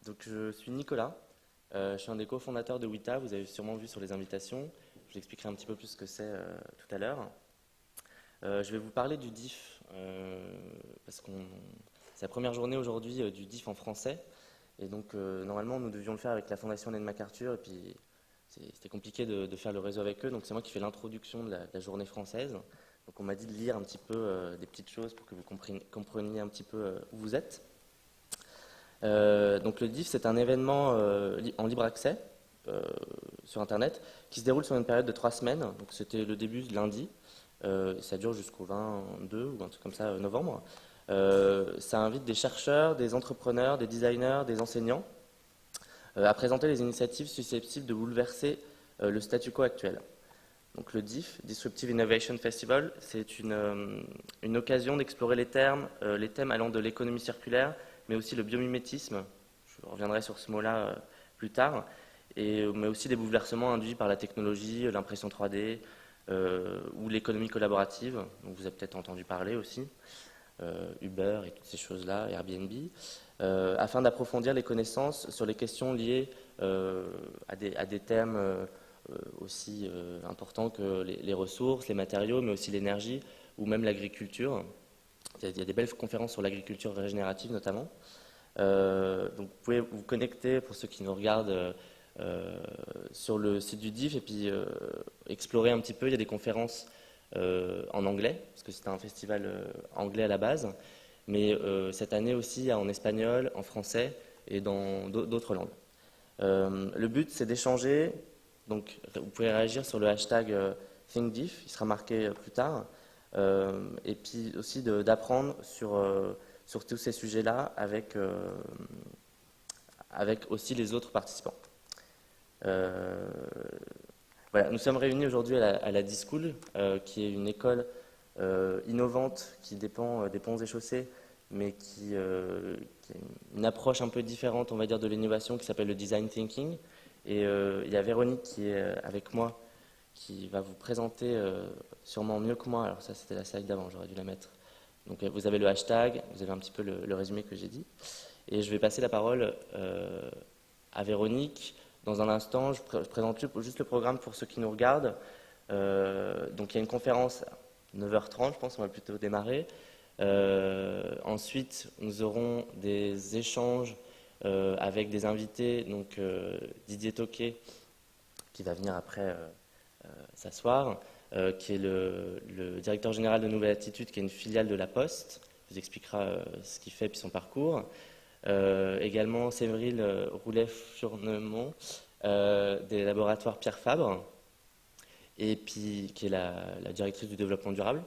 Donc je suis Nicolas, je suis un des cofondateurs de Wita, vous avez sûrement vu sur les invitations. Je vous expliquerai un petit peu plus ce que c'est tout à l'heure. Je vais vous parler du DIF, parce que c'est la première journée aujourd'hui du DIF en français. Et donc normalement nous devions le faire avec la Fondation Ellen MacArthur, et puis c'était compliqué de faire le réseau avec eux. Donc c'est moi qui fais l'introduction de la journée française. Donc on m'a dit de lire un petit peu des petites choses pour que vous compreniez un petit peu où vous êtes. Donc le DIF, c'est un événement en libre accès sur Internet qui se déroule sur une période de 3 semaines. Donc c'était le début de lundi, ça dure jusqu'au 22 ou un truc comme ça, novembre. Ça invite des chercheurs, des entrepreneurs, des designers, des enseignants à présenter les initiatives susceptibles de bouleverser le statu quo actuel. Donc le DIF, Disruptive Innovation Festival, c'est une occasion d'explorer les thèmes allant de l'économie circulaire, mais aussi le biomimétisme, je reviendrai sur ce mot-là plus tard, mais aussi des bouleversements induits par la technologie, l'impression 3D ou l'économie collaborative, dont vous avez peut-être entendu parler aussi, Uber et toutes ces choses-là, Airbnb, afin d'approfondir les connaissances sur les questions liées à des thèmes aussi importants que les ressources, les matériaux, mais aussi l'énergie ou même l'agriculture. Il y a des belles conférences sur l'agriculture régénérative notamment. Donc vous pouvez vous connecter, pour ceux qui nous regardent, sur le site du DIF et puis explorer un petit peu. Il y a des conférences en anglais, parce que c'est un festival anglais à la base, mais cette année aussi en espagnol, en français et dans d'autres langues. Le but, c'est d'échanger. Donc vous pouvez réagir sur le hashtag ThinkDiff, il sera marqué plus tard. Et puis aussi d'apprendre sur tous ces sujets-là avec aussi les autres participants. Voilà, nous sommes réunis aujourd'hui à la D-School, qui est une école innovante qui dépend des Ponts et Chaussées, mais qui a une approche un peu différente, on va dire, de l'innovation, qui s'appelle le Design Thinking. Et il y a Véronique qui est avec moi, qui va vous présenter sûrement mieux que moi. Alors ça, c'était la slide d'avant, j'aurais dû la mettre. Donc vous avez le hashtag, vous avez un petit peu le résumé que j'ai dit. Et je vais passer la parole à Véronique. Dans un instant, je présente juste le programme pour ceux qui nous regardent. Donc il y a une conférence à 9h30, je pense, on va plutôt démarrer. Ensuite, nous aurons des échanges avec des invités, donc Didier Toquet, qui va venir après s'asseoir, qui est le directeur général de Nouvelle Attitude, qui est une filiale de La Poste. Il vous expliquera ce qu'il fait et son parcours. Également Séverine Roulet-Furnemont des laboratoires Pierre Fabre, et puis qui est la directrice du développement durable.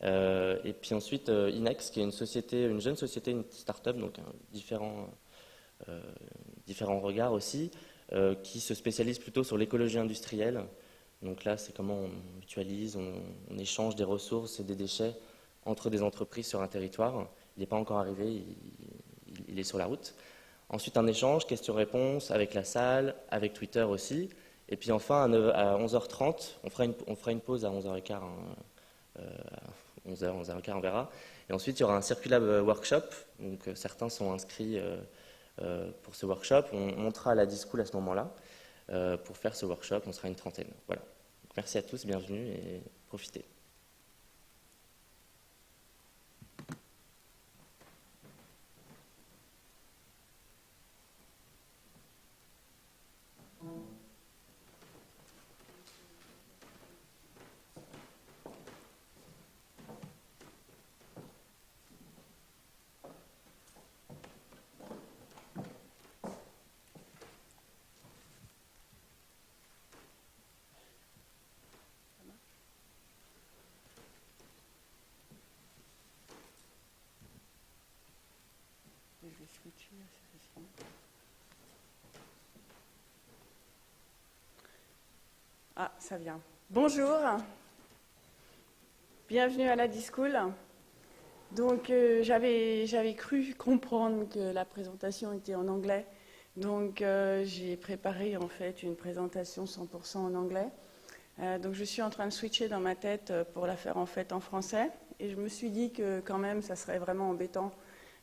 Et puis ensuite Inex, qui est une jeune société, une start-up, donc différents regards aussi, qui se spécialise plutôt sur l'écologie industrielle. Donc là, c'est comment on mutualise, on échange des ressources et des déchets entre des entreprises sur un territoire. Il n'est pas encore arrivé, il est sur la route. Ensuite, un échange, questions-réponses avec la salle, avec Twitter aussi. Et puis enfin, à 11h30, on fera une pause à 11h15, 11h, 11h15, on verra. Et ensuite, il y aura un Circulab Workshop. Donc certains sont inscrits pour ce workshop. On montera à la D-School à ce moment-là. Pour faire ce workshop, on sera une trentaine. Voilà. Donc, merci à tous, bienvenue et profitez. Ah, ça vient. Bonjour, bienvenue à la D-School. Donc, j'avais cru comprendre que la présentation était en anglais. Donc, j'ai préparé en fait une présentation 100% en anglais. Donc, je suis en train de switcher dans ma tête pour la faire en fait en français. Et je me suis dit que quand même, ça serait vraiment embêtant.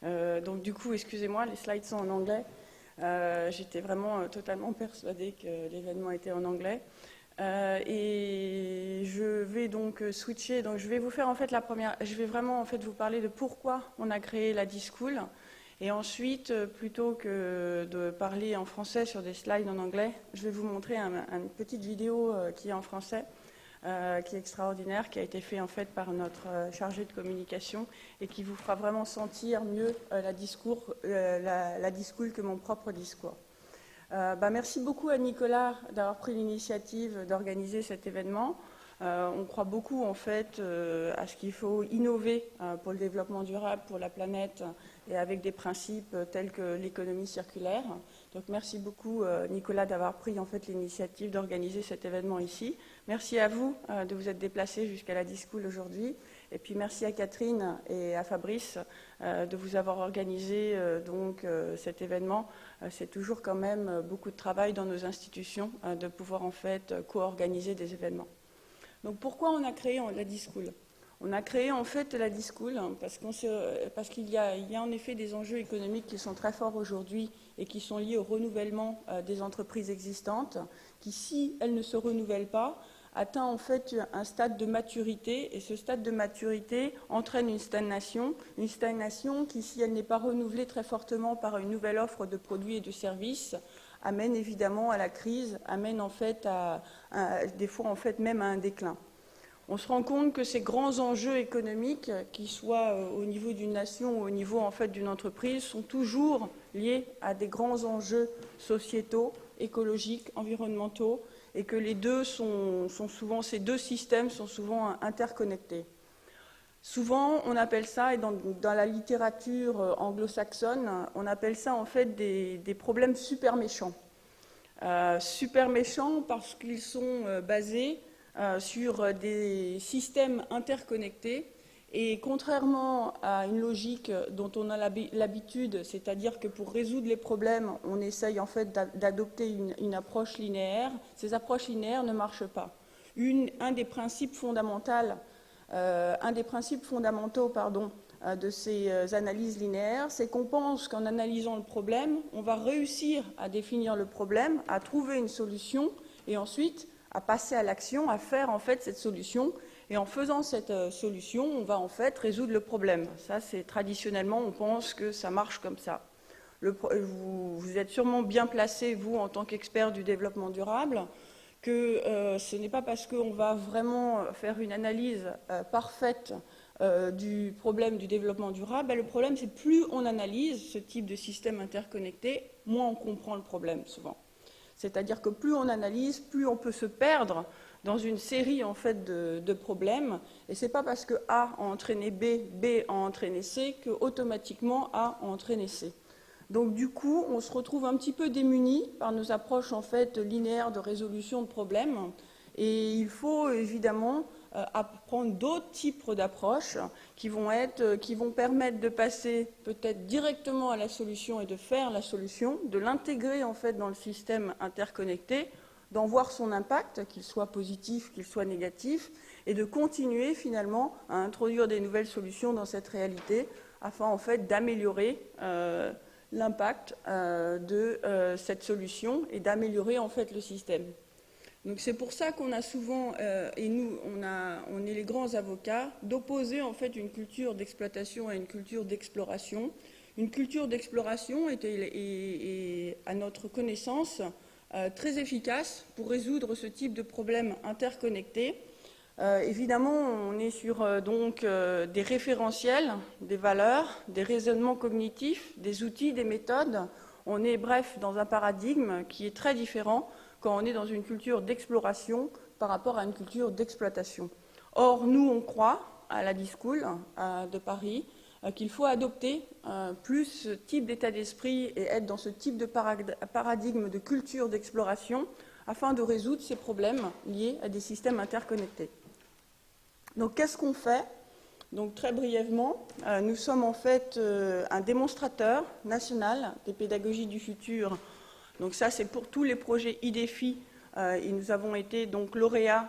Donc, du coup, excusez-moi, les slides sont en anglais. J'étais vraiment totalement persuadée que l'événement était en anglais. Et je vais donc switcher. Donc je vais vous faire en fait je vais vraiment en fait vous parler de pourquoi on a créé la D-School. Et ensuite, plutôt que de parler en français sur des slides en anglais, je vais vous montrer une petite vidéo qui est en français, qui est extraordinaire, qui a été fait en fait par notre chargé de communication et qui vous fera vraiment sentir mieux la D-School que mon propre discours. Merci beaucoup à Nicolas d'avoir pris l'initiative d'organiser cet événement. On croit beaucoup en fait à ce qu'il faut innover pour le développement durable, pour la planète et avec des principes tels que l'économie circulaire. Donc merci beaucoup Nicolas d'avoir pris en fait l'initiative d'organiser cet événement ici. Merci à vous de vous être déplacés jusqu'à la D-School aujourd'hui. Et puis merci à Catherine et à Fabrice de vous avoir organisé cet événement. C'est toujours quand même beaucoup de travail dans nos institutions de pouvoir en fait co-organiser des événements. Donc pourquoi on a créé la D-School ? On a créé en fait la D-School parce qu'il y a en effet des enjeux économiques qui sont très forts aujourd'hui et qui sont liés au renouvellement des entreprises existantes, qui si elles ne se renouvellent pas, atteint en fait un stade de maturité, et ce stade de maturité entraîne une stagnation qui, si elle n'est pas renouvelée très fortement par une nouvelle offre de produits et de services, amène évidemment à la crise, amène en fait des fois en fait même à un déclin. On se rend compte que ces grands enjeux économiques, qu'ils soient au niveau d'une nation ou au niveau en fait d'une entreprise, sont toujours liés à des grands enjeux sociétaux, écologiques, environnementaux, et que ces deux systèmes sont souvent interconnectés. Souvent, on appelle ça, et dans la littérature anglo-saxonne, on appelle ça en fait des problèmes super méchants. Super méchants parce qu'ils sont basés sur des systèmes interconnectés. Et contrairement à une logique dont on a l'habitude, c'est-à-dire que pour résoudre les problèmes, on essaye en fait d'adopter une approche linéaire, ces approches linéaires ne marchent pas. Un des principes fondamentaux de ces analyses linéaires, c'est qu'on pense qu'en analysant le problème, on va réussir à définir le problème, à trouver une solution, et ensuite à passer à l'action, à faire en fait cette solution. Et en faisant cette solution, on va en fait résoudre le problème. Ça, c'est traditionnellement, on pense que ça marche comme ça. Vous êtes sûrement bien placé, vous, en tant qu'expert du développement durable, que ce n'est pas parce qu'on va vraiment faire une analyse parfaite du problème du développement durable. Le problème, c'est plus on analyse ce type de système interconnecté, moins on comprend le problème, souvent. C'est-à-dire que plus on analyse, plus on peut se perdre dans une série en fait de problèmes. Et ce n'est pas parce que A a entraîné B, B a entraîné C, que automatiquement A a entraîné C. Donc du coup, on se retrouve un petit peu démunis par nos approches en fait linéaires de résolution de problèmes. Et il faut évidemment apprendre d'autres types d'approches qui vont permettre de passer peut-être directement à la solution et de faire la solution, de l'intégrer en fait dans le système interconnecté, d'en voir son impact, qu'il soit positif, qu'il soit négatif, et de continuer finalement à introduire des nouvelles solutions dans cette réalité afin en fait d'améliorer l'impact de cette solution et d'améliorer en fait le système. Donc c'est pour ça qu'on a souvent, et nous on est les grands avocats, d'opposer en fait une culture d'exploitation à une culture d'exploration. Une culture d'exploration est à notre connaissance très efficace pour résoudre ce type de problème interconnecté. Évidemment, on est sur des référentiels, des valeurs, des raisonnements cognitifs, des outils, des méthodes. On est bref dans un paradigme qui est très différent quand on est dans une culture d'exploration par rapport à une culture d'exploitation. Or, nous, on croit, à la D-School de Paris, qu'il faut adopter plus ce type d'état d'esprit et être dans ce type de paradigme de culture d'exploration afin de résoudre ces problèmes liés à des systèmes interconnectés. Donc, qu'est-ce qu'on fait ? Donc, très brièvement, nous sommes en fait un démonstrateur national des pédagogies du futur. Donc ça, c'est pour tous les projets IDEFI. Et nous avons été donc lauréats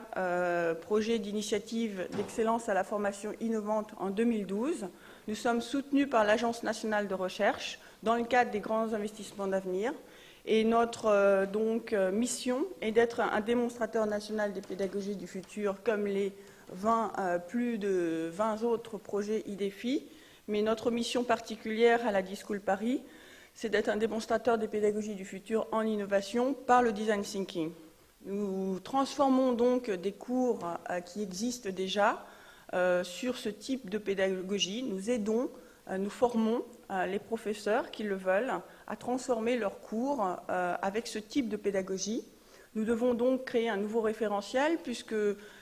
projet d'initiative d'excellence à la formation innovante en 2012. Nous sommes soutenus par l'Agence nationale de recherche dans le cadre des grands investissements d'avenir. Et notre mission est d'être un démonstrateur national des pédagogies du futur, comme les plus de 20 autres projets IDEFI. Mais notre mission particulière à la D-School Paris, c'est d'être un démonstrateur des pédagogies du futur en innovation par le design thinking. Nous transformons donc des cours qui existent déjà sur ce type de pédagogie. Nous aidons, nous formons les professeurs qui le veulent à transformer leurs cours avec ce type de pédagogie. Nous devons donc créer un nouveau référentiel puisque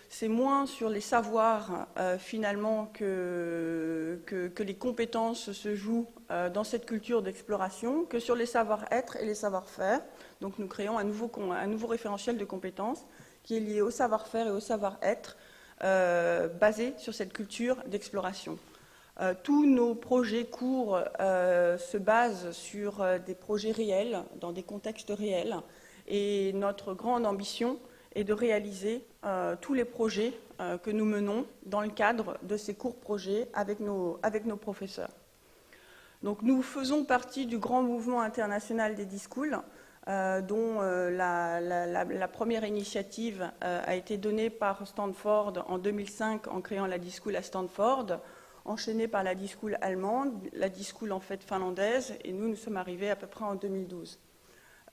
c'est moins sur les savoirs finalement que les compétences se jouent dans cette culture d'exploration que sur les savoir-être et les savoir-faire. Donc nous créons un nouveau référentiel de compétences qui est lié au savoir-faire et au savoir-être basé sur cette culture d'exploration. Tous nos projets courts se basent sur des projets réels, dans des contextes réels, et notre grande ambition est de réaliser tous les projets que nous menons dans le cadre de ces courts projets avec nos professeurs. Donc nous faisons partie du grand mouvement international des D-Schools, dont la première initiative a été donnée par Stanford en 2005 en créant la D-School à Stanford, enchaînée par la D-School allemande, la D-School en fait finlandaise, et nous sommes arrivés à peu près en 2012.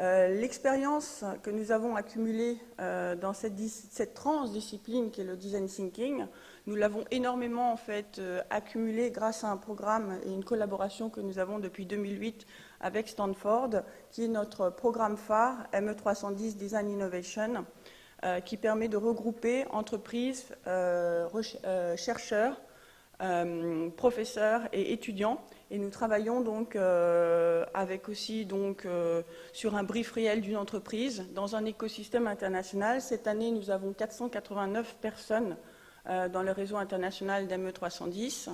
L'expérience que nous avons accumulée dans cette transdiscipline qui est le design thinking, nous l'avons énormément en fait accumulée grâce à un programme et une collaboration que nous avons depuis 2008 avec Stanford, qui est notre programme phare ME310 Design Innovation, qui permet de regrouper entreprises, chercheurs, professeurs et étudiants. Et nous travaillons donc avec aussi sur un brief réel d'une entreprise dans un écosystème international. Cette année, nous avons 489 personnes dans le réseau international d'ME310,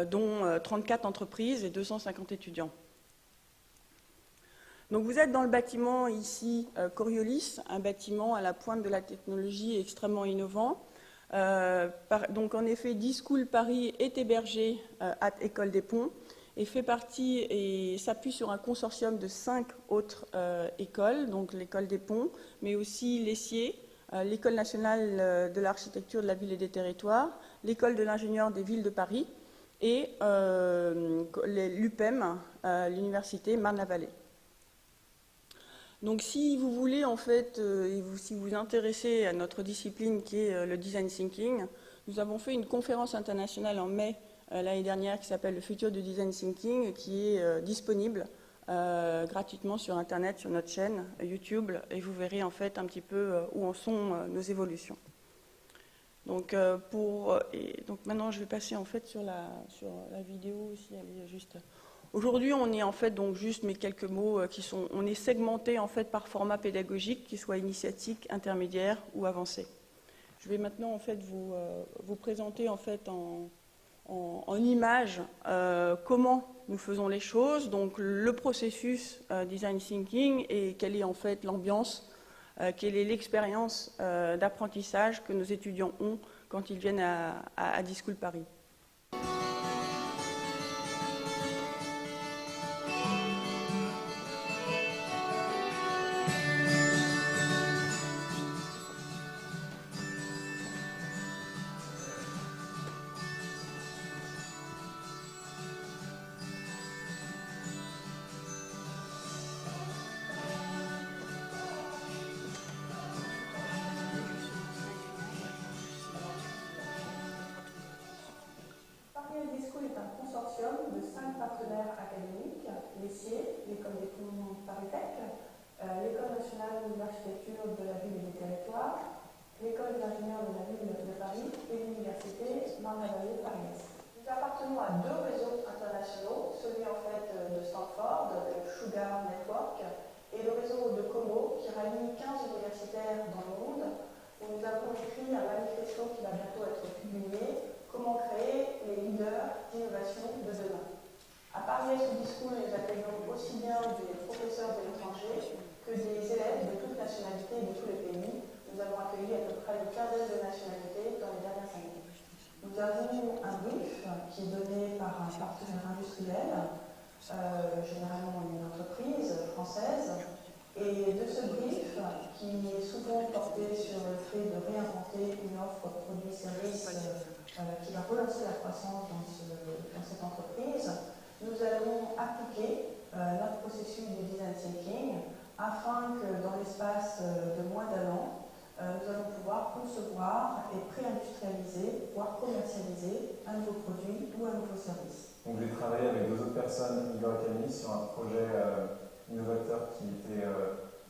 dont 34 entreprises et 250 étudiants. Donc vous êtes dans le bâtiment ici, Coriolis, un bâtiment à la pointe de la technologie extrêmement innovant. Donc en effet, D-School Paris est hébergé à École des Ponts et fait partie et s'appuie sur un consortium de 5 autres écoles, donc l'École des Ponts, mais aussi l'ESSIer, l'École nationale de l'architecture de la ville et des territoires, l'École de l'ingénieur des villes de Paris et l'UPEM, l'Université Marne-la-Vallée. Donc si vous voulez, en fait, si vous vous intéressez à notre discipline qui est le design thinking, nous avons fait une conférence internationale en mai l'année dernière qui s'appelle le futur du design thinking, qui est disponible gratuitement sur Internet, sur notre chaîne YouTube, et vous verrez en fait un petit peu où en sont nos évolutions. Donc, donc maintenant je vais passer en fait sur la vidéo, si elle est juste... Aujourd'hui, on est en fait donc juste mes quelques mots on est segmenté en fait par format pédagogique, qui soit initiatique, intermédiaire ou avancé. Je vais maintenant en fait vous présenter en fait en images comment nous faisons les choses, donc le processus design thinking et quelle est en fait l'ambiance, quelle est l'expérience d'apprentissage que nos étudiants ont quand ils viennent à D-School Paris. D-School est un consortium de 5 partenaires académiques, l'ESSIer, l'École des Ponts Paris-Tech, l'École nationale de l'architecture de la ville et des territoires, l'École d'ingénieurs de la ville de Paris et l'Université Marne-la-Vallée Paris. Nous appartenons à 2 réseaux internationaux, celui en fait de Stanford, le Sugar Network, et le réseau de Como, qui rallie 15 universitaires dans le monde, où nous avons écrit un manifesto qui va bientôt être publié, comment créer les leaders d'innovation de demain. À Paris D-School, nous accueillons aussi bien des professeurs de l'étranger que des élèves de toutes nationalités et de tous les pays. Nous avons accueilli à peu près une quinzaine de nationalités dans les dernières années. Nous avons un brief qui est donné par un partenaire industriel, généralement une entreprise française, et de ce brief, qui est souvent porté sur le fait de réinventer une offre produit-service qui va relancer la croissance dans cette entreprise, nous allons appliquer notre processus de design thinking afin que dans l'espace de moins d'un an, nous allons pouvoir concevoir et pré-industrialiser, voire commercialiser un nouveau produit ou un nouveau service. Donc j'ai travaillé avec 2 autres personnes, Igor et Camille, sur un projet innovateur qui était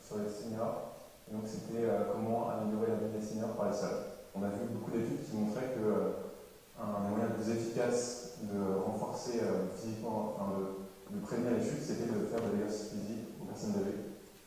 sur les seniors. Et donc c'était comment améliorer la vie des seniors par les sols. On a vu beaucoup d'études qui montraient que un moyen le plus efficace de renforcer physiquement, enfin de prévenir les chutes, c'était de faire de l'exercice physique aux personnes âgées,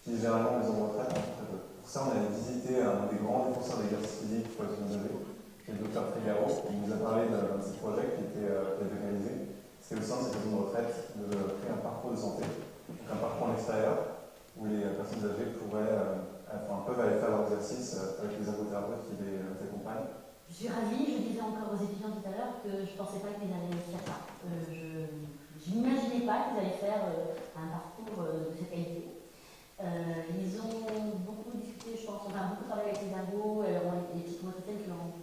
qui généralement les ont retraites en très peu. Pour ça, on a visité un des grands défenseurs d'exercice physique pour les personnes âgées, qui est le Dr Trigaro, qui nous a parlé de ce projet qui avait réalisé. C'est au sein de cette maison de retraite de créer un parcours de santé, donc un parcours en extérieur, où les personnes âgées peuvent aller faire leur exercice avec les ergothérapeutes qui les accompagnent. Je suis ravie, je disais encore aux étudiants tout à l'heure que je ne pensais pas qu'ils allaient faire ça. Je n'imaginais pas qu'ils allaient faire un parcours de cette qualité. Ils ont beaucoup discuté, je pense, on a beaucoup travaillé avec les ergots, les psychomotriciennes qui ont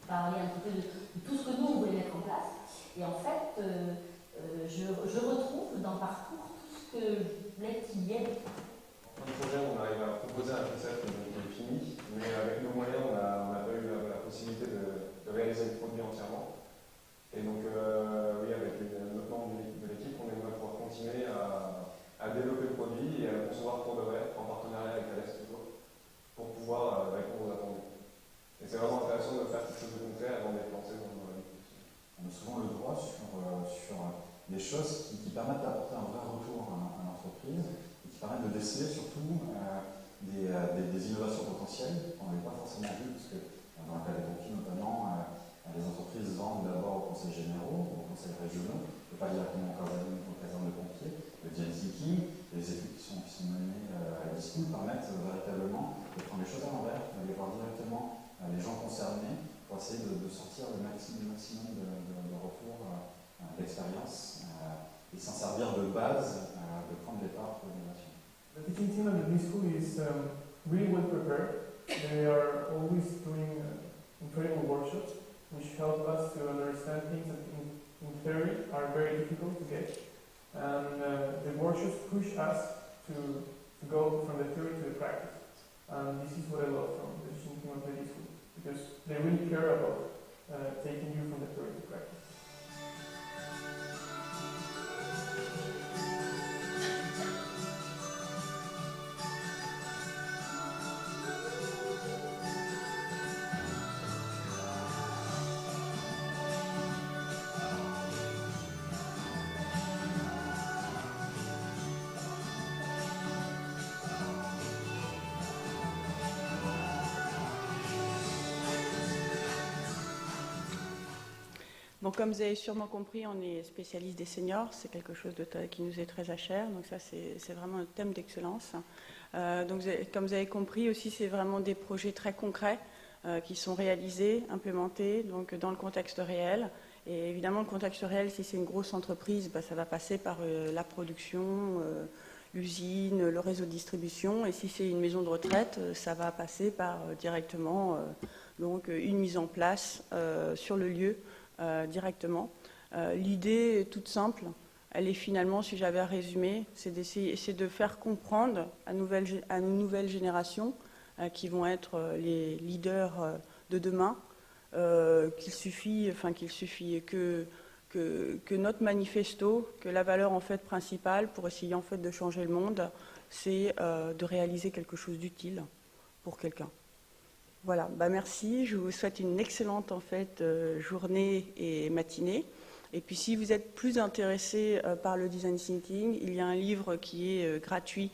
parlé un petit peu de tout ce que nous, on voulait mettre en place. Et en fait, je retrouve dans le parcours tout ce que je voulais qu'il y ait. Dans le projet, on arrive à proposer un concept qui est fini, mais avec nos moyens, on n'a pas eu la possibilité de réaliser le produit entièrement. Et donc, oui, avec notre membre de l'équipe, on aimerait pouvoir continuer à développer le produit et à le concevoir pour de vrai, en partenariat avec Alex toujours, pour pouvoir répondre aux attendus. Et c'est vraiment intéressant de faire quelque chose de concret avant d'être lancé dans le produit. On a souvent le droit sur des choses qui permettent d'apporter un vrai retour à l'entreprise, qui permettent de déceler surtout des innovations potentielles qu'on n'avait pas forcément vues, parce que dans le cas des pompiers notamment, les entreprises vendent d'abord aux conseils généraux, aux conseils régionaux, et pas directement aux casernes de pompiers. Le design thinking, les études qui sont menées à la discipline permettent véritablement de prendre les choses à l'envers, d'aller voir directement les gens concernés pour essayer de sortir le maximum de retours d'expérience et s'en servir de base, de prendre départ pour l'innovation. The teaching team at the B-School is really well prepared. They are always doing incredible workshops which help us to understand things that in theory are very difficult to get. And the workshops push us to go from the theory to the practice. And this is what I love from the teaching team at the B-School, because they really care about taking you from the theory to practice. Bon, comme vous avez sûrement compris, on est spécialiste des seniors, c'est quelque chose qui nous est très cher, donc ça c'est vraiment un thème d'excellence. Donc comme vous avez compris aussi, c'est vraiment des projets très concrets qui sont réalisés, implémentés donc dans le contexte réel. Et évidemment, le contexte réel, si c'est une grosse entreprise, ça va passer par la production, l'usine, le réseau de distribution. Et si c'est une maison de retraite, ça va passer par directement donc une mise en place sur le lieu. Directement. L'idée est toute simple. Elle est finalement, si j'avais à résumer, c'est de faire comprendre à nos nouvelles générations qui vont être les leaders de demain qu'il suffit que notre manifesto, que la valeur en fait principale pour essayer en fait de changer le monde, c'est de réaliser quelque chose d'utile pour quelqu'un. Voilà, merci, je vous souhaite une excellente en fait, journée et matinée. Et puis si vous êtes plus intéressé par le design thinking, il y a un livre qui est gratuit,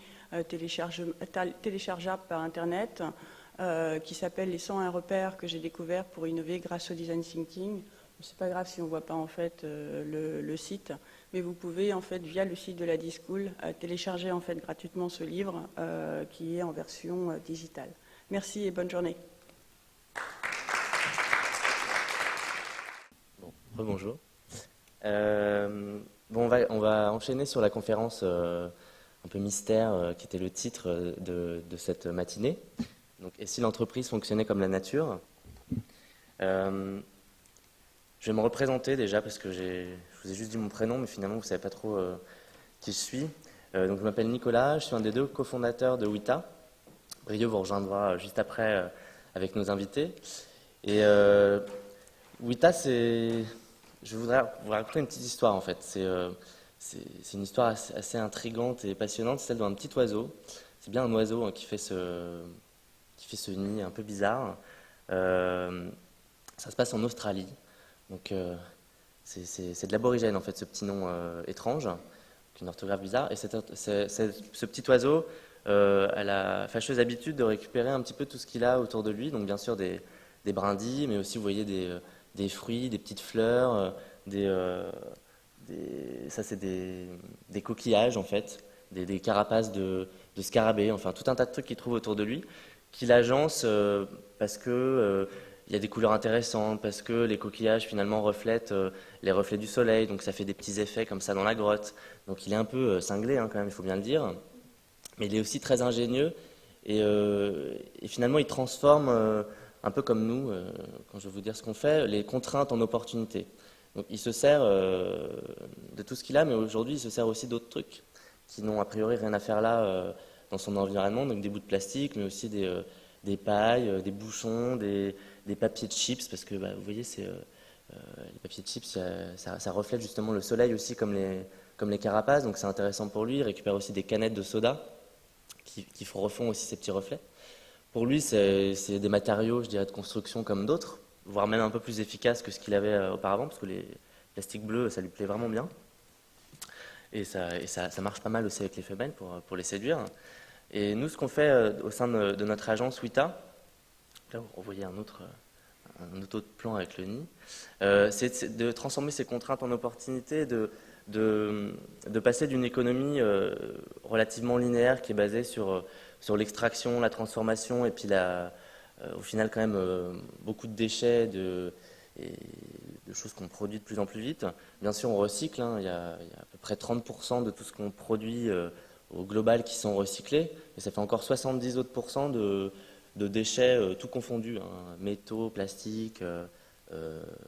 téléchargeable par Internet, qui s'appelle « Les 101 repères que j'ai découverts pour innover grâce au design thinking ». C'est pas grave si on ne voit pas en fait le site, mais vous pouvez en fait via le site de la D-School télécharger en fait gratuitement ce livre qui est en version digitale. Merci et bonne journée. Bonjour. On va enchaîner sur la conférence un peu mystère qui était le titre de cette matinée. Donc, et si l'entreprise fonctionnait comme la nature? Je vais me représenter déjà parce que je vous ai juste dit mon prénom, mais finalement vous ne savez pas trop qui je suis. Donc, je m'appelle Nicolas, je suis un des 2 cofondateurs de Wita. Brio vous rejoindra juste après avec nos invités. Et Wita, je voudrais vous raconter une petite histoire en fait. C'est une histoire assez intrigante et passionnante, celle d'un petit oiseau. C'est bien un oiseau hein, qui fait ce nid un peu bizarre. Ça se passe en Australie. Donc c'est de l'aborigène en fait, ce petit nom étrange, une orthographe bizarre. Et ce petit oiseau a la fâcheuse habitude de récupérer un petit peu tout ce qu'il a autour de lui. Donc bien sûr des brindilles, mais aussi vous voyez des fruits, des petites fleurs, ça c'est des coquillages en fait, des carapaces de scarabées, enfin tout un tas de trucs qu'il trouve autour de lui, qu'il agence parce que il y a des couleurs intéressantes, parce que les coquillages finalement reflètent les reflets du soleil, donc ça fait des petits effets comme ça dans la grotte. Donc il est un peu cinglé hein, quand même, il faut bien le dire, mais il est aussi très ingénieux et finalement il transforme un peu comme nous, quand je vais vous dire ce qu'on fait, les contraintes en opportunités. Donc il se sert de tout ce qu'il a, mais aujourd'hui il se sert aussi d'autres trucs qui n'ont a priori rien à faire là dans son environnement, donc des bouts de plastique, mais aussi des pailles, des bouchons, des papiers de chips, parce que bah, vous voyez, les papiers de chips, ça reflète justement le soleil aussi comme les carapaces, donc c'est intéressant pour lui. Il récupère aussi des canettes de soda qui refont aussi ces petits reflets. Pour lui, c'est des matériaux, je dirais, de construction comme d'autres, voire même un peu plus efficaces que ce qu'il avait auparavant, parce que les plastiques bleus, ça lui plaît vraiment bien. Et ça marche pas mal aussi avec les femelles pour les séduire. Et nous, ce qu'on fait au sein de notre agence Wita, là vous revoyez un autre plan avec le nid, c'est de transformer ces contraintes en opportunités, de passer d'une économie relativement linéaire qui est basée sur l'extraction, la transformation et puis au final quand même beaucoup de déchets et de choses qu'on produit de plus en plus vite. Bien sûr, on recycle, hein, il y a à peu près 30% de tout ce qu'on produit au global qui sont recyclés, et ça fait encore 70 autres % de déchets tout confondus, hein, métaux, plastiques,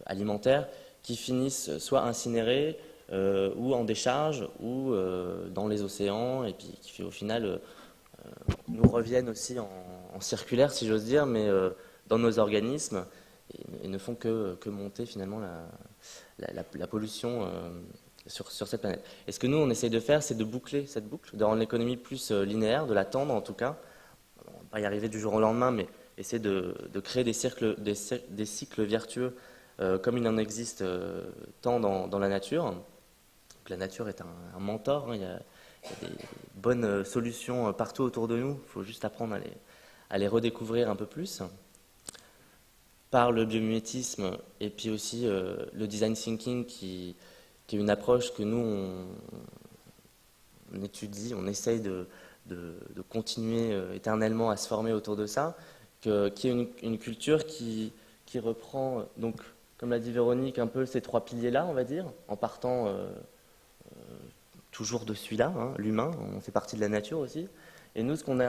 alimentaires, qui finissent soit incinérés ou en décharge ou dans les océans, et puis qui au final nous reviennent aussi en circulaire, si j'ose dire, mais dans nos organismes, et ne font que monter finalement la pollution sur cette planète. Et ce que nous, on essaye de faire, c'est de boucler cette boucle, de rendre l'économie plus linéaire, de la tendre en tout cas. On ne va pas y arriver du jour au lendemain, mais essayer de créer des cycles vertueux comme il en existe tant dans la nature. Donc, la nature est un mentor, hein, il y a des bonnes solutions partout autour de nous, il faut juste apprendre à les redécouvrir un peu plus. Par le biomimétisme et puis aussi le design thinking qui est une approche que nous on étudie, on essaye de continuer éternellement à se former autour de ça, qui est une culture qui reprend, donc comme l'a dit Véronique, un peu ces 3 piliers-là, on va dire, en partant toujours de celui-là, hein, l'humain, on fait partie de la nature aussi. Et nous, ce qu'on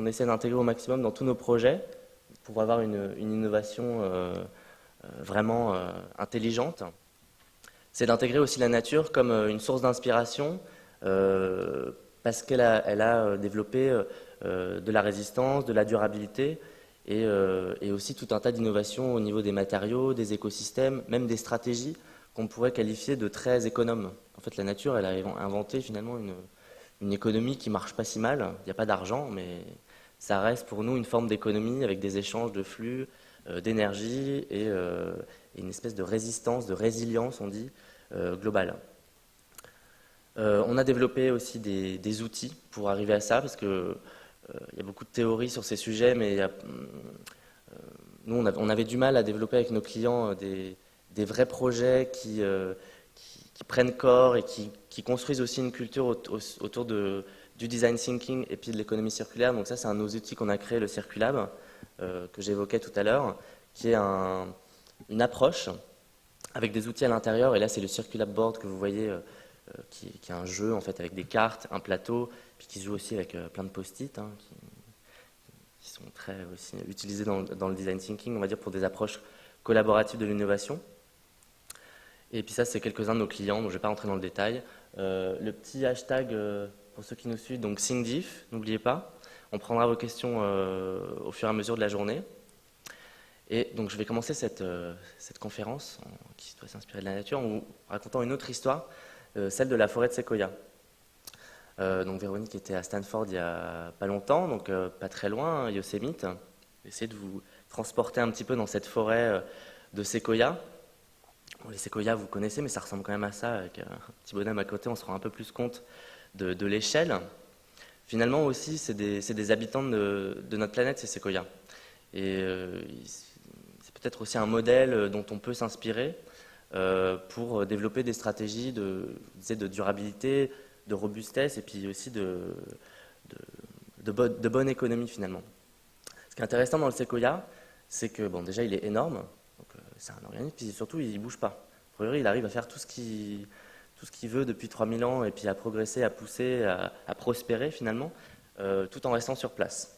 essaie d'intégrer au maximum dans tous nos projets, pour avoir une innovation vraiment intelligente, c'est d'intégrer aussi la nature comme une source d'inspiration parce qu'elle a développé de la résistance, de la durabilité et aussi tout un tas d'innovations au niveau des matériaux, des écosystèmes, même des stratégies qu'on pourrait qualifier de très économes. En fait, la nature, elle a inventé finalement une économie qui marche pas si mal. Il n'y a pas d'argent, mais ça reste pour nous une forme d'économie avec des échanges de flux, d'énergie et une espèce de résistance, de résilience, on dit, globale. On a développé aussi des outils pour arriver à ça, parce que il y a beaucoup de théories sur ces sujets, mais nous, on avait du mal à développer avec nos clients des vrais projets qui prennent corps et qui construisent aussi une culture autour du design thinking et puis de l'économie circulaire. Donc ça, c'est un de nos outils qu'on a créé, le Circulab, que j'évoquais tout à l'heure, qui est une approche avec des outils à l'intérieur. Et là, c'est le Circulab Board que vous voyez, qui est un jeu en fait avec des cartes, un plateau, puis qui se joue aussi avec plein de post-it, hein, qui sont très aussi utilisés dans le design thinking, on va dire, pour des approches collaboratives de l'innovation. Et puis ça, c'est quelques-uns de nos clients, donc je ne vais pas rentrer dans le détail. Le petit hashtag, pour ceux qui nous suivent, donc ThinkDiff, n'oubliez pas. On prendra vos questions au fur et à mesure de la journée. Et donc je vais commencer cette conférence, qui doit s'inspirer de la nature, en vous racontant une autre histoire, celle de la forêt de séquoia. Donc Véronique était à Stanford il n'y a pas longtemps, donc pas très loin, Yosemite. Je vais essayer de vous transporter un petit peu dans cette forêt de séquoia. Bon, les séquoias, vous connaissez, mais ça ressemble quand même à ça, avec un petit bonhomme à côté, on se rend un peu plus compte de l'échelle. Finalement aussi, c'est des habitants de notre planète, ces séquoias. Et c'est peut-être aussi un modèle dont on peut s'inspirer pour développer des stratégies de durabilité, de robustesse et puis aussi de bonne économie finalement. Ce qui est intéressant dans le séquoia, c'est que bon, déjà il est énorme, donc c'est un organisme, puis surtout il ne bouge pas. A priori, il arrive à faire tout ce qu'il veut depuis 3000 ans et puis à progresser, à pousser, à prospérer finalement, tout en restant sur place.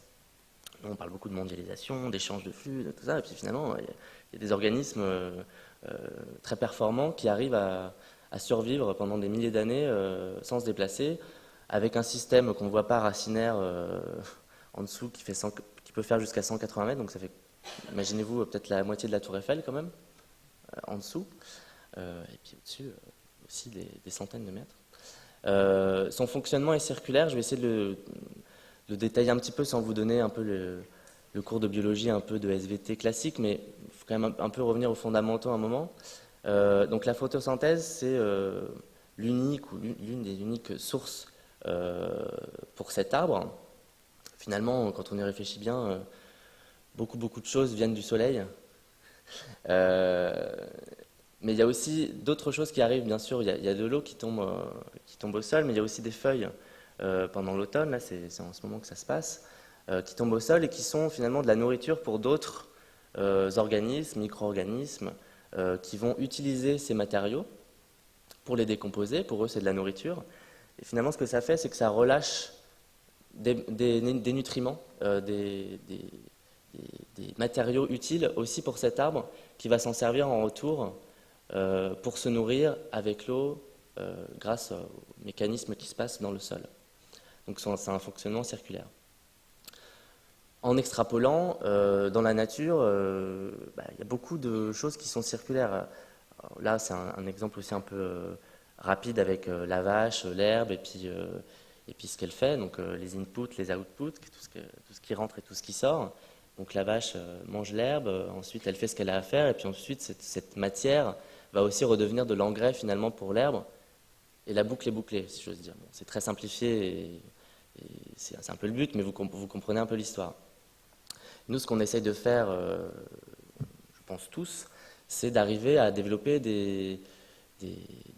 On parle beaucoup de mondialisation, d'échange de flux, de tout ça, et puis finalement, il y a des organismes très performants qui arrivent à survivre pendant des milliers d'années sans se déplacer, avec un système qu'on ne voit pas racinaire en dessous qui peut faire jusqu'à 180 mètres, donc ça fait, imaginez-vous, peut-être la moitié de la Tour Eiffel quand même, en dessous, et puis au-dessus aussi des centaines de mètres. Son fonctionnement est circulaire, je vais essayer de le détailler un petit peu sans vous donner un peu le cours de biologie, un peu de SVT classique, mais il faut quand même un peu revenir aux fondamentaux un moment. Donc la photosynthèse, c'est l'une des uniques sources pour cet arbre. Finalement, quand on y réfléchit bien, beaucoup de choses viennent du soleil. Mais il y a aussi d'autres choses qui arrivent, bien sûr. Il y a de l'eau qui tombe au sol, mais il y a aussi des feuilles pendant l'automne, là c'est en ce moment que ça se passe, qui tombent au sol et qui sont finalement de la nourriture pour d'autres organismes, micro-organismes, qui vont utiliser ces matériaux pour les décomposer. Pour eux, c'est de la nourriture. Et finalement, ce que ça fait, c'est que ça relâche des nutriments, des matériaux utiles aussi pour cet arbre, qui va s'en servir en retour pour se nourrir avec l'eau grâce aux mécanismes qui se passent dans le sol. Donc c'est un fonctionnement circulaire. En extrapolant, dans la nature, il y a beaucoup de choses qui sont circulaires. Alors là, c'est un exemple aussi un peu rapide avec la vache, l'herbe et puis ce qu'elle fait, donc les inputs, les outputs, tout ce qui rentre et tout ce qui sort. Donc la vache mange l'herbe, ensuite elle fait ce qu'elle a à faire, et puis ensuite cette matière va aussi redevenir de l'engrais finalement pour l'herbe, et la boucle est bouclée, si j'ose dire. Bon, c'est très simplifié, et c'est un peu le but, mais vous comprenez un peu l'histoire. Nous, ce qu'on essaye de faire, je pense tous, c'est d'arriver à développer des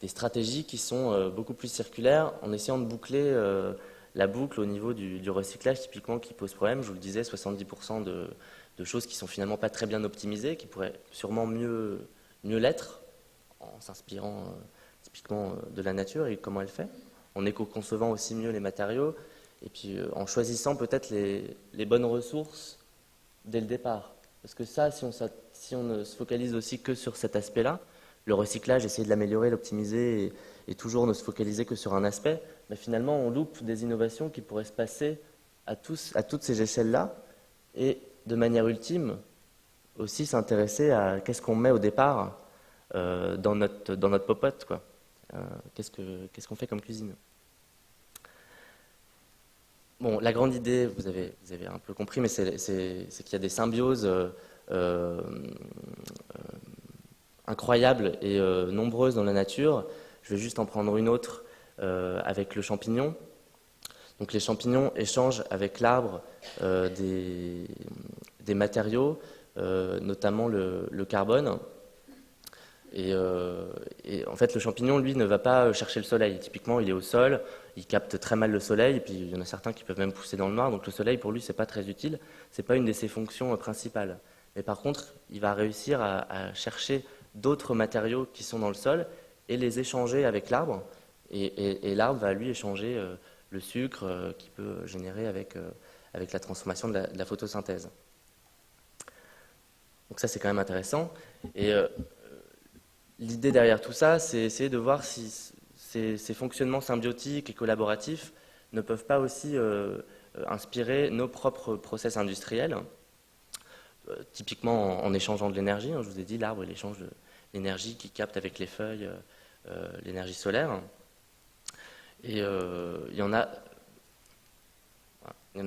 stratégies qui sont beaucoup plus circulaires, en essayant de boucler la boucle au niveau du recyclage, typiquement, qui pose problème. Je vous le disais, 70% de choses qui sont finalement pas très bien optimisées, qui pourraient sûrement mieux l'être, en s'inspirant typiquement de la nature et comment elle fait, en éco-concevant aussi mieux les matériaux, et puis en choisissant peut-être les bonnes ressources dès le départ. Parce que ça, si on ne se focalise aussi que sur cet aspect-là, le recyclage, essayer de l'améliorer, l'optimiser, et toujours ne se focaliser que sur un aspect, mais finalement on loupe des innovations qui pourraient se passer à toutes ces échelles-là, et de manière ultime aussi s'intéresser à qu'est-ce qu'on met au départ dans notre popote, quoi. Qu'est-ce qu'on fait comme cuisine. Bon, la grande idée, vous avez un peu compris, mais c'est qu'il y a des symbioses incroyables et nombreuses dans la nature. Je vais juste en prendre une autre avec le champignon. Donc les champignons échangent avec l'arbre des matériaux, notamment le carbone. Et en fait, le champignon, lui, ne va pas chercher le soleil. Typiquement, il est au sol, il capte très mal le soleil, et puis il y en a certains qui peuvent même pousser dans le noir. Donc le soleil, pour lui, c'est pas très utile. C'est pas une de ses fonctions principales. Mais par contre, il va réussir à chercher d'autres matériaux qui sont dans le sol et les échanger avec l'arbre. Et l'arbre va lui échanger le sucre qu'il peut générer avec la transformation de la photosynthèse. Donc ça, c'est quand même intéressant. Et l'idée derrière tout ça, c'est essayer de voir si ces fonctionnements symbiotiques et collaboratifs ne peuvent pas aussi inspirer nos propres process industriels, typiquement en échangeant de l'énergie. Je vous ai dit, l'arbre, il échange de l'énergie qu'il capte avec les feuilles, l'énergie solaire. Et il y en a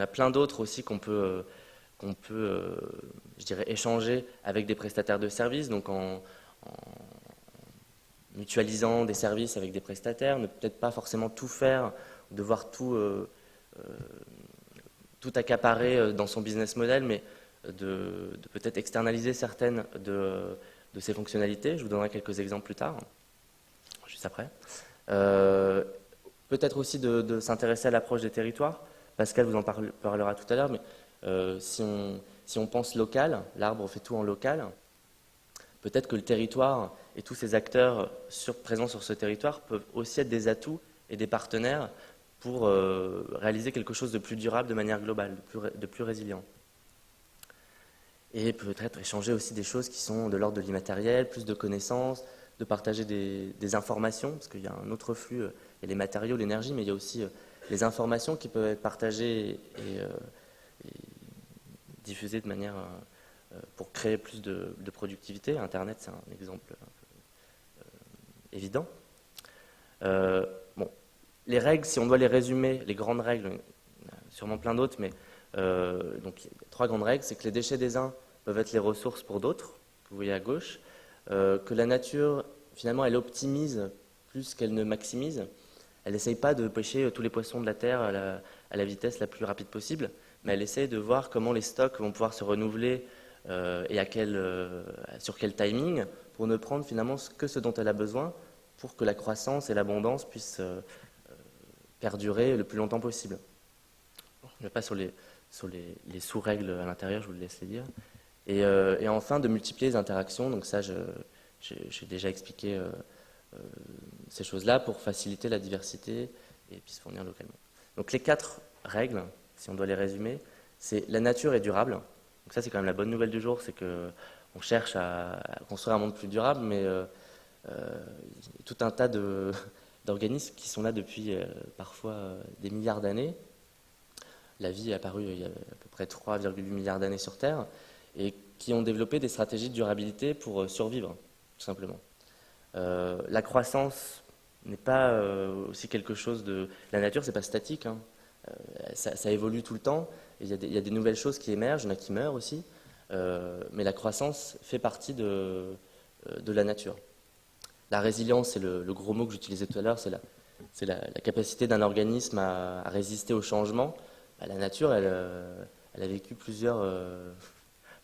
plein d'autres aussi qu'on peut je dirais, échanger avec des prestataires de services, donc en mutualisant des services avec des prestataires, ne peut-être pas forcément tout faire, devoir tout accaparer dans son business model, mais de peut-être externaliser certaines de ces fonctionnalités. Je vous donnerai quelques exemples plus tard, juste après. Peut-être aussi de s'intéresser à l'approche des territoires. Pascal vous en parlera tout à l'heure, mais si on pense local, l'arbre fait tout en local, peut-être que le territoire et tous ces acteurs présents sur ce territoire peuvent aussi être des atouts et des partenaires pour réaliser quelque chose de plus durable de manière globale, de plus résilient. Et peut-être échanger aussi des choses qui sont de l'ordre de l'immatériel, plus de connaissances, de partager des informations, parce qu'il y a un autre flux, il y a les matériaux, l'énergie, mais il y a aussi les informations qui peuvent être partagées et diffusées de manière pour créer plus de productivité. Internet, c'est un exemple évident. Bon, les règles, si on doit les résumer, les grandes règles, il y en a sûrement plein d'autres, mais donc il y a 3 grandes règles, c'est que les déchets des uns peuvent être les ressources pour d'autres, que vous voyez à gauche, que la nature, finalement, elle optimise plus qu'elle ne maximise. Elle n'essaye pas de pêcher tous les poissons de la Terre à la vitesse la plus rapide possible, mais elle essaye de voir comment les stocks vont pouvoir se renouveler et sur quel timing, pour ne prendre finalement que ce dont elle a besoin pour que la croissance et l'abondance puissent perdurer le plus longtemps possible. Je ne vais pas sur les sous-règles à l'intérieur, je vous le laisse les dire. Et enfin, de multiplier les interactions. Donc ça, j'ai déjà expliqué ces choses-là pour faciliter la diversité et puis se fournir localement. Donc les 4 règles, si on doit les résumer, c'est la nature est durable. Donc ça, c'est quand même la bonne nouvelle du jour, c'est qu'on cherche à construire un monde plus durable, mais il y a tout un tas d'organismes qui sont là depuis parfois des milliards d'années. La vie est apparue il y a à peu près 3,8 milliards d'années sur Terre et qui ont développé des stratégies de durabilité pour survivre, tout simplement. La croissance n'est pas aussi quelque chose de... La nature, c'est pas statique, hein. Ça évolue tout le temps. Il y a des nouvelles choses qui émergent, il y en a qui meurent aussi. Mais la croissance fait partie de la nature. La résilience, c'est le gros mot que j'utilisais tout à l'heure, c'est la capacité d'un organisme à résister au changement. La nature, elle a vécu plusieurs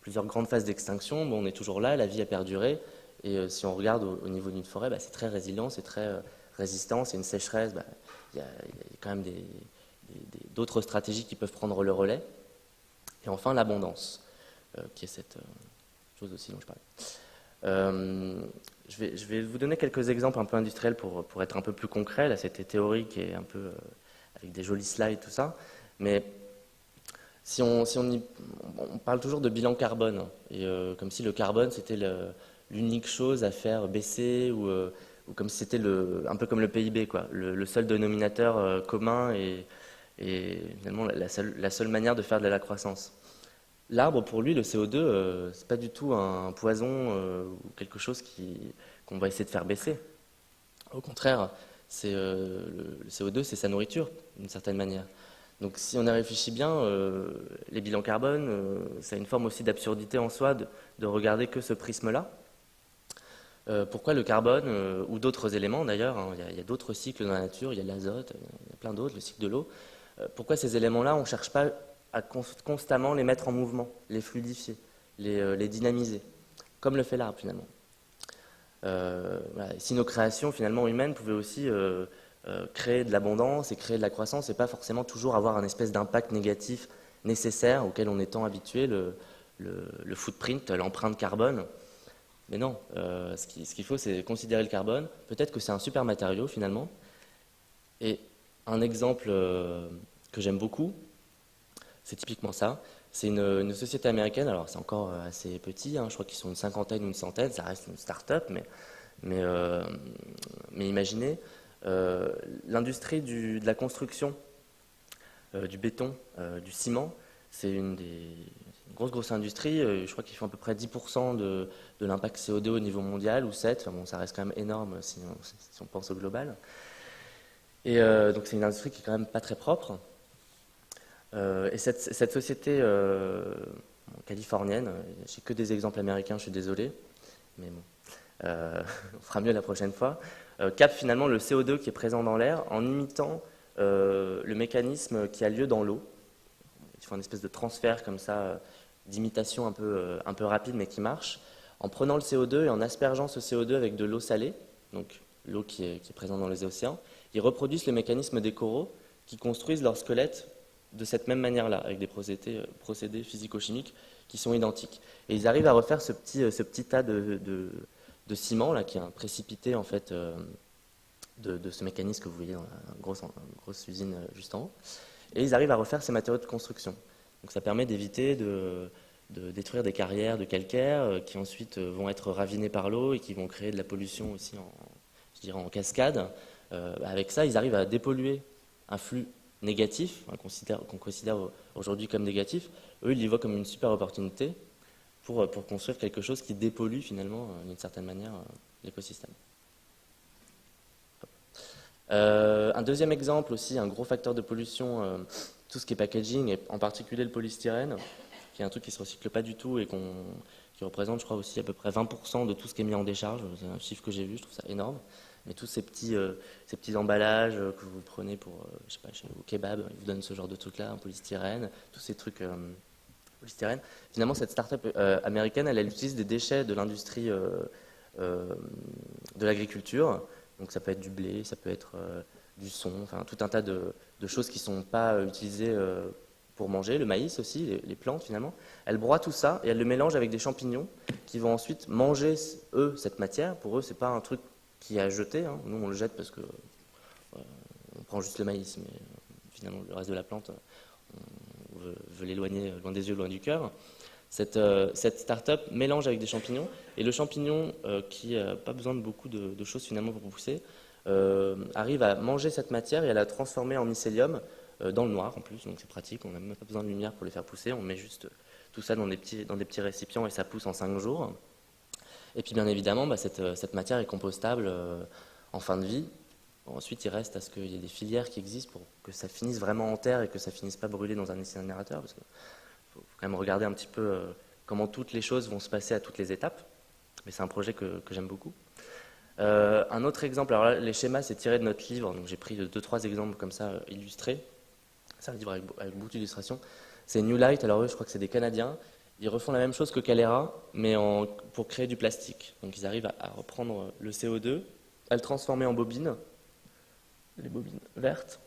grandes phases d'extinction. Bon, on est toujours là, la vie a perduré. Et si on regarde au niveau d'une forêt, c'est très résilient, c'est très résistant. C'est une sécheresse, il y a quand même d'autres stratégies qui peuvent prendre le relais. Et enfin, l'abondance, qui est cette chose aussi dont je parlais. Je vais vous donner quelques exemples un peu industriels pour être un peu plus concret. Là, c'était théorique et un peu avec des jolis slides, tout ça. Mais si on parle toujours de bilan carbone, et comme si le carbone, c'était l'unique chose à faire baisser, ou comme si c'était un peu comme le PIB, quoi, le seul dénominateur commun et finalement la seule manière de faire de la croissance. L'arbre, pour lui, le CO2, c'est pas du tout un poison ou quelque chose qu'on va essayer de faire baisser. Au contraire, le CO2, c'est sa nourriture, d'une certaine manière. Donc si on y réfléchit bien, les bilans carbone, ça a une forme aussi d'absurdité en soi de regarder que ce prisme-là. Pourquoi le carbone ou d'autres éléments d'ailleurs, hein, il y a d'autres cycles dans la nature, il y a l'azote, il y a plein d'autres, le cycle de l'eau. Pourquoi ces éléments-là, on ne cherche pas à constamment les mettre en mouvement, les fluidifier, les dynamiser, comme le fait l'arbre finalement. Voilà. Si nos créations finalement humaines pouvaient aussi créer de l'abondance et créer de la croissance et pas forcément toujours avoir un espèce d'impact négatif nécessaire auquel on est tant habitué, le footprint, l'empreinte carbone. Mais non, ce qu'il faut, c'est considérer le carbone. Peut-être que c'est un super matériau finalement. Et un exemple que j'aime beaucoup, c'est typiquement ça. C'est une société américaine, alors c'est encore assez petit, hein, je crois qu'ils sont une cinquantaine ou une centaine, ça reste une start-up, mais imaginez, l'industrie de la construction, du béton, du ciment, c'est une grosse industrie. Je crois qu'ils font à peu près 10% de l'impact CO2 au niveau mondial, ou 7%. Enfin bon, ça reste quand même énorme si on pense au global. Et donc c'est une industrie qui est quand même pas très propre. Et cette société californienne, j'ai que des exemples américains, je suis désolé, mais bon, on fera mieux la prochaine fois, capte finalement le CO2 qui est présent dans l'air en imitant le mécanisme qui a lieu dans l'eau. Ils font une espèce de transfert comme ça, d'imitation un peu rapide mais qui marche, en prenant le CO2 et en aspergeant ce CO2 avec de l'eau salée, donc l'eau qui est présente dans les océans. Ils reproduisent le mécanisme des coraux qui construisent leur squelette de cette même manière-là, avec des procédés physico-chimiques qui sont identiques. Et ils arrivent à refaire ce petit tas de ciment là, qui est un précipité en fait de ce mécanisme que vous voyez dans la grosse usine juste en haut. Et ils arrivent à refaire ces matériaux de construction. Donc ça permet d'éviter de détruire des carrières de calcaire qui ensuite vont être ravinées par l'eau et qui vont créer de la pollution aussi en cascade. Avec ça, ils arrivent à dépolluer un flux négatif, hein, qu'on considère aujourd'hui comme négatif. Eux, ils y voient comme une super opportunité pour construire quelque chose qui dépollue finalement, d'une certaine manière, l'écosystème. Un deuxième exemple aussi, un gros facteur de pollution, tout ce qui est packaging, et en particulier le polystyrène, qui est un truc qui ne se recycle pas du tout et qui représente, je crois, aussi à peu près 20% de tout ce qui est mis en décharge. C'est un chiffre que j'ai vu, je trouve ça énorme. Mais tous ces petits emballages que vous prenez pour, je sais pas, au kebab, ils vous donnent ce genre de trucs-là, un polystyrène, tous ces trucs polystyrène. Finalement, cette start-up américaine, elle utilise des déchets de l'industrie de l'agriculture. Donc ça peut être du blé, ça peut être du son, enfin tout un tas de choses qui ne sont pas utilisées pour manger, le maïs aussi, les plantes finalement. Elle broie tout ça et elle le mélange avec des champignons qui vont ensuite manger, eux, cette matière. Pour eux, c'est pas un truc qui est à jeter, hein. Nous, on le jette parce que on prend juste le maïs, mais finalement, le reste de la plante, on veut l'éloigner loin des yeux, loin du cœur. Cette start-up mélange avec des champignons, et le champignon, qui n'a pas besoin de beaucoup de choses finalement pour pousser, arrive à manger cette matière et à la transformer en mycélium dans le noir en plus, donc c'est pratique, on n'a même pas besoin de lumière pour les faire pousser, on met juste tout ça dans des petits récipients et ça pousse en 5 jours. Et puis bien évidemment, cette matière est compostable en fin de vie. Bon, ensuite, il reste à ce qu'il y ait des filières qui existent pour que ça finisse vraiment en terre et que ça finisse pas brûlé dans un incinérateur, parce qu'il faut quand même regarder un petit peu comment toutes les choses vont se passer à toutes les étapes. Mais c'est un projet que j'aime beaucoup. Un autre exemple, alors là, les schémas, c'est tiré de notre livre, donc j'ai pris 2-3 exemples comme ça illustrés. C'est un livre avec beaucoup d'illustrations. C'est New Light, alors eux, je crois que c'est des Canadiens. Ils refont la même chose que Calera, mais pour créer du plastique. Donc ils arrivent à reprendre le CO2, à le transformer en bobines, les bobines vertes,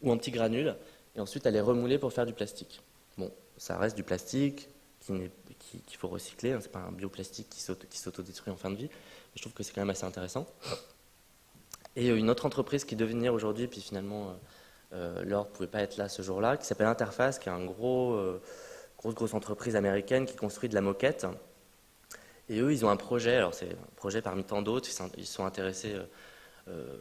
ou en petits granules, et ensuite à les remouler pour faire du plastique. Bon, ça reste du plastique qu'il faut recycler, hein, c'est pas un bioplastique qui s'autodétruit en fin de vie, mais je trouve que c'est quand même assez intéressant. Et une autre entreprise qui devait venir aujourd'hui, puis finalement Laure ne pouvait pas être là ce jour-là, qui s'appelle Interface, qui est un grosse entreprise américaine qui construit de la moquette. Et eux, ils ont un projet, alors c'est un projet parmi tant d'autres, ils sont intéressés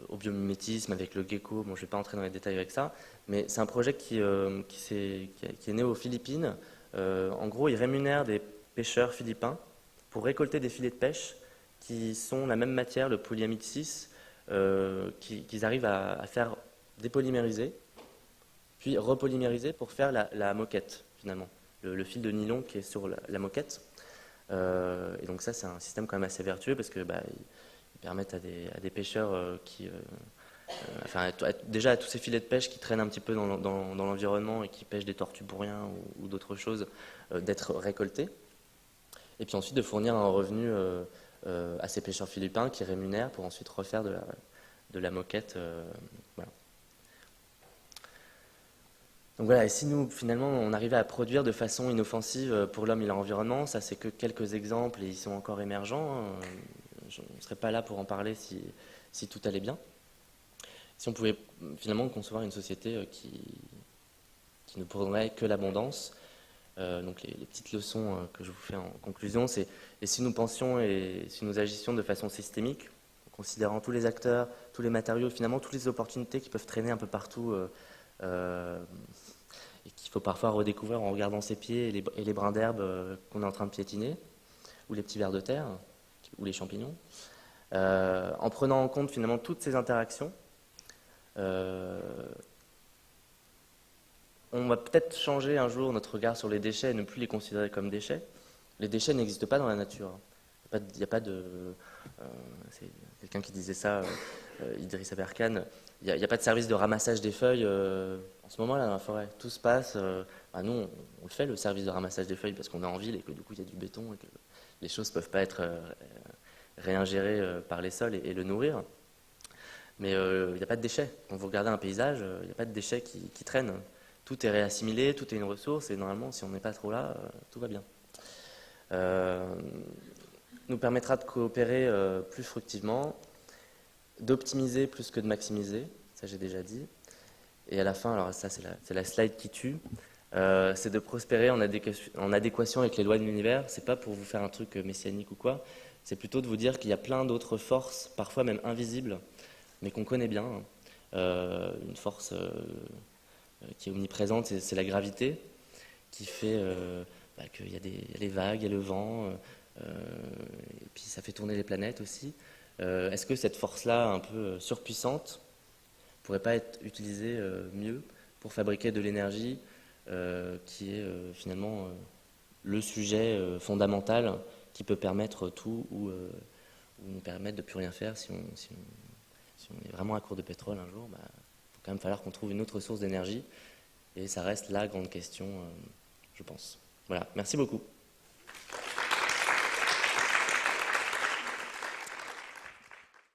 au biomimétisme avec le gecko. Bon, je ne vais pas entrer dans les détails avec ça, mais c'est un projet qui est né aux Philippines. En gros, ils rémunèrent des pêcheurs philippins pour récolter des filets de pêche qui sont la même matière, le polyamide 6, qu'ils arrivent à faire dépolymériser, puis repolymériser pour faire la moquette, finalement. Le fil de nylon qui est sur la moquette. Et donc ça, c'est un système quand même assez vertueux parce que ils permettent à des pêcheurs déjà à tous ces filets de pêche qui traînent un petit peu dans l'environnement et qui pêchent des tortues pour rien ou d'autres choses, d'être récoltés. Et puis ensuite de fournir un revenu à ces pêcheurs philippins qui rémunèrent pour ensuite refaire de la moquette. Voilà. Donc voilà, et si nous, finalement, on arrivait à produire de façon inoffensive pour l'homme et l'environnement, ça c'est que quelques exemples et ils sont encore émergents, hein. Je ne serais pas là pour en parler si tout allait bien. Si on pouvait finalement concevoir une société qui ne prônerait que l'abondance, donc les petites leçons que je vous fais en conclusion, c'est et si nous pensions et si nous agissions de façon systémique, en considérant tous les acteurs, tous les matériaux, finalement toutes les opportunités qui peuvent traîner un peu partout et qu'il faut parfois redécouvrir en regardant ses pieds et les brins d'herbe qu'on est en train de piétiner, ou les petits vers de terre, ou les champignons, en prenant en compte finalement toutes ces interactions, on va peut-être changer un jour notre regard sur les déchets et ne plus les considérer comme déchets. Les déchets n'existent pas dans la nature. Il n'y a pas de... c'est quelqu'un qui disait ça, Idriss Aberkane, il n'y a pas de service de ramassage des feuilles en ce moment-là dans la forêt. Tout se passe... nous, on le fait, le service de ramassage des feuilles, parce qu'on est en ville et que du coup, il y a du béton et que les choses ne peuvent pas être réingérées par les sols et le nourrir. Mais il n'y a pas de déchets. Quand vous regardez un paysage, il n'y a pas de déchets qui traînent. Tout est réassimilé, tout est une ressource, et normalement, si on n'est pas trop là, tout va bien. Nous permettra de coopérer plus fructivement, d'optimiser plus que de maximiser, ça j'ai déjà dit. Et à la fin, alors ça c'est la slide qui tue, c'est de prospérer en adéquation avec les lois de l'univers. C'est pas pour vous faire un truc messianique ou quoi, c'est plutôt de vous dire qu'il y a plein d'autres forces, parfois même invisibles, mais qu'on connaît bien. Une force qui est omniprésente, c'est la gravité, qui fait qu'il y a les vagues, il y a le vent, et puis ça fait tourner les planètes aussi. Est-ce que cette force-là, un peu surpuissante, pourrait pas être utilisée mieux pour fabriquer de l'énergie qui est finalement le sujet fondamental qui peut permettre tout ou nous permettre de ne plus rien faire si on est vraiment à court de pétrole un jour, faut quand même falloir qu'on trouve une autre source d'énergie et ça reste la grande question, je pense. Voilà, merci beaucoup.